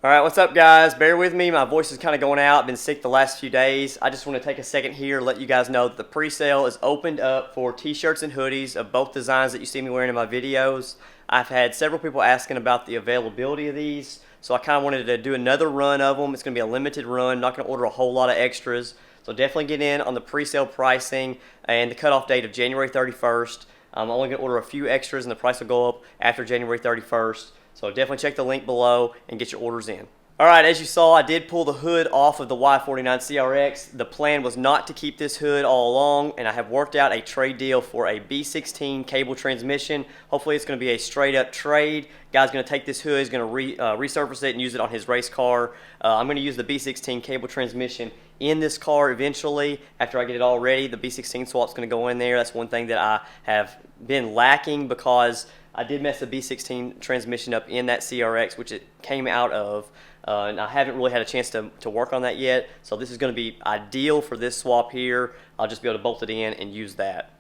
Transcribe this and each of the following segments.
Alright, what's up guys? Bear with me, my voice is kind of going out. I've been sick the last few days. I just want to take a second here to let you guys know that the pre-sale is opened up for t-shirts and hoodies of both designs that you see me wearing in my videos. I've had several people asking about the availability of these, so I kind of wanted to do another run of them. It's going to be a limited run, not going to order a whole lot of extras. So definitely get in on the pre-sale pricing and the cutoff date of January 31st. I'm only going to order a few extras and the price will go up after January 31st. So definitely check the link below and get your orders in. Alright, as you saw, I did pull the hood off of the Y49 CRX. The plan was not to keep this hood all along, and I have worked out a trade deal for a B16 cable transmission. Hopefully it's going to be a straight up trade. Guy's going to take this hood, he's going to resurface it and use it on his race car. I'm going to use the B16 cable transmission in this car eventually after I get it all ready. The B16 swap's going to go in there. That's one thing that I have been lacking because I did mess the B16 transmission up in that CRX, which it came out of, and I haven't really had a chance to work on that yet. So this is going to be ideal for this swap here. I'll just be able to bolt it in and use that.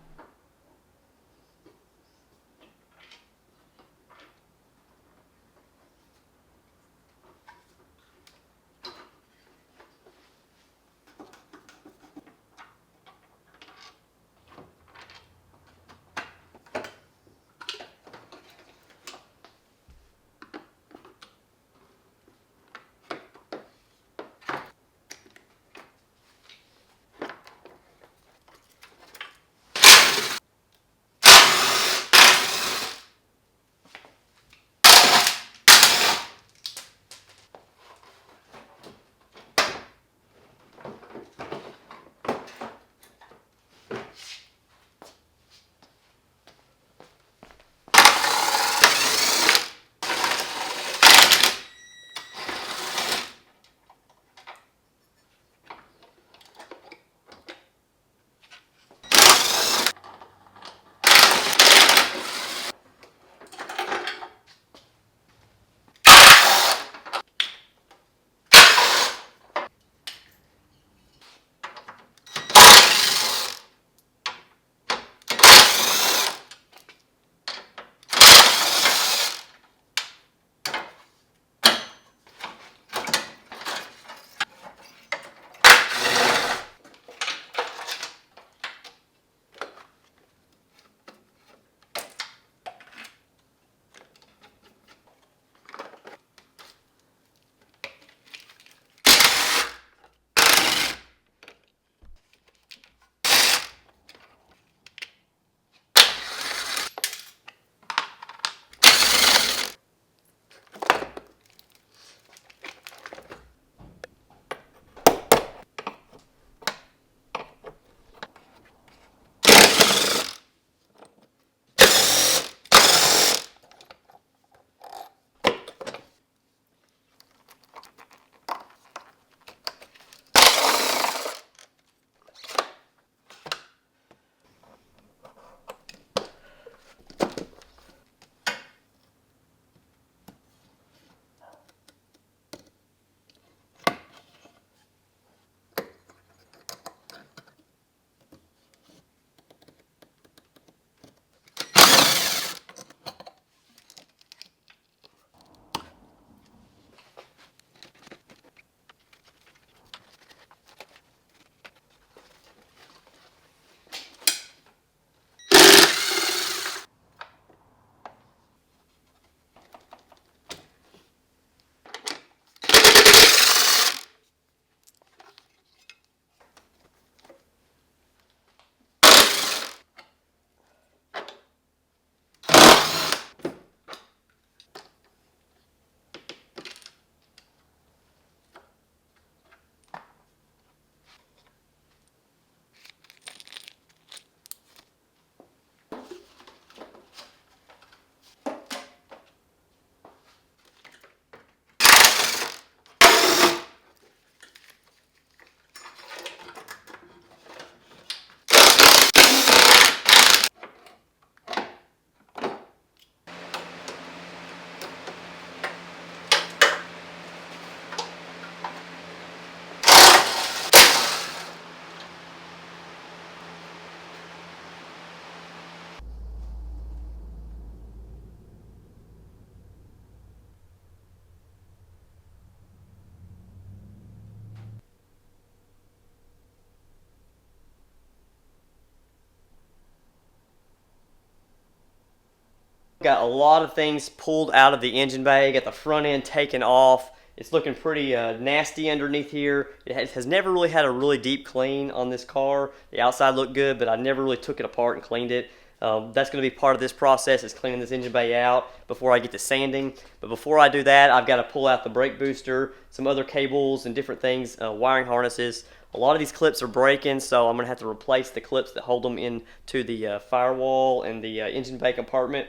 Got a lot of things pulled out of the engine bay. Got the front end taken off. It's looking pretty nasty underneath here. It has never really had a really deep clean on this car. The outside looked good, but I never really took it apart and cleaned it. That's going to be part of this process, is cleaning this engine bay out before I get to sanding. But before I do that, I've got to pull out the brake booster, some other cables and different things, wiring harnesses. A lot of these clips are breaking, so I'm going to have to replace the clips that hold them into the firewall and the engine bay compartment.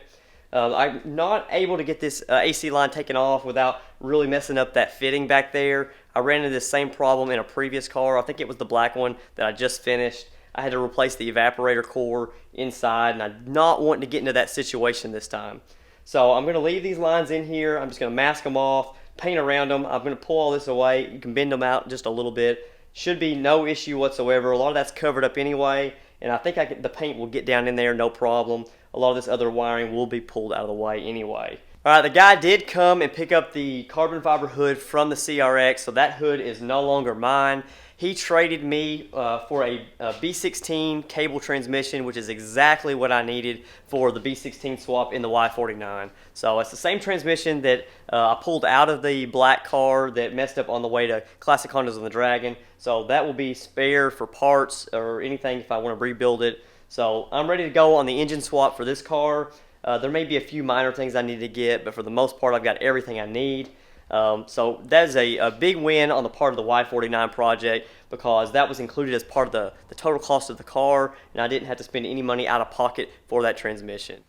I'm not able to get this AC line taken off without really messing up that fitting back there. I ran into this same problem in a previous car. I think it was the black one that I just finished. I had to replace the evaporator core inside, and I'm not wanting to get into that situation this time. So I'm going to leave these lines in here. I'm just going to mask them off, paint around them. I'm going to pull all this away. You can bend them out just a little bit. Should be no issue whatsoever. A lot of that's covered up anyway, and I think the paint will get down in there no problem. A lot of this other wiring will be pulled out of the way anyway. Alright, the guy did come and pick up the carbon fiber hood from the CRX, so that hood is no longer mine. He traded me for a B16 cable transmission, which is exactly what I needed for the B16 swap in the Y49. So it's the same transmission that I pulled out of the black car that messed up on the way to Classic Hondas on the Dragon. So that will be spare for parts or anything if I want to rebuild it. So I'm ready to go on the engine swap for this car. There may be a few minor things I need to get, but for the most part I've got everything I need. So that is a big win on the part of the Y49 project, because that was included as part of the total cost of the car, and I didn't have to spend any money out of pocket for that transmission.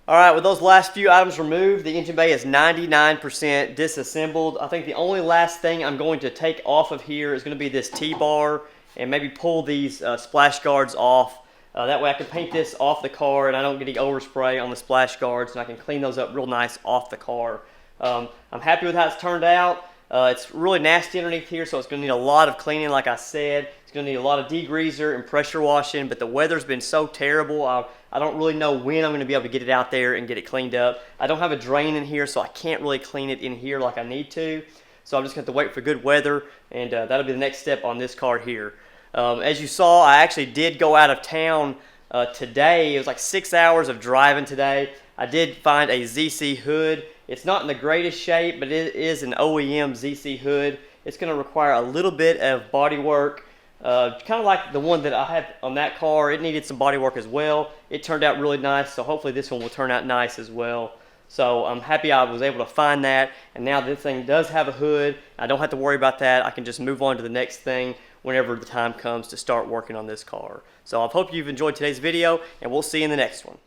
Alright, with those last few items removed, the engine bay is 99% disassembled. I think the only last thing I'm going to take off of here is going to be this T-bar, and maybe pull these splash guards off. That way I can paint this off the car and I don't get any overspray on the splash guards, and I can clean those up real nice off the car. I'm happy with how it's turned out. It's really nasty underneath here, so it's going to need a lot of cleaning like I said. It's going to need a lot of degreaser and pressure washing, but the weather's been so terrible, I don't really know when I'm going to be able to get it out there and get it cleaned up. I don't have a drain in here, so I can't really clean it in here like I need to. So I'm just going to have to wait for good weather, and that'll be the next step on this car here. As you saw, I actually did go out of town today. It was like 6 hours of driving today. I did find a ZC hood. It's not in the greatest shape, but it is an OEM ZC hood. It's going to require a little bit of body work kind of like the one that I had on that car. It needed some body work as well. It turned out really nice, so hopefully this one will turn out nice as well. So I'm happy I was able to find that, and now this thing does have a hood. I don't have to worry about that. I can just move on to the next thing whenever the time comes to start working on this car. So I hope you've enjoyed today's video, and we'll see you in the next one.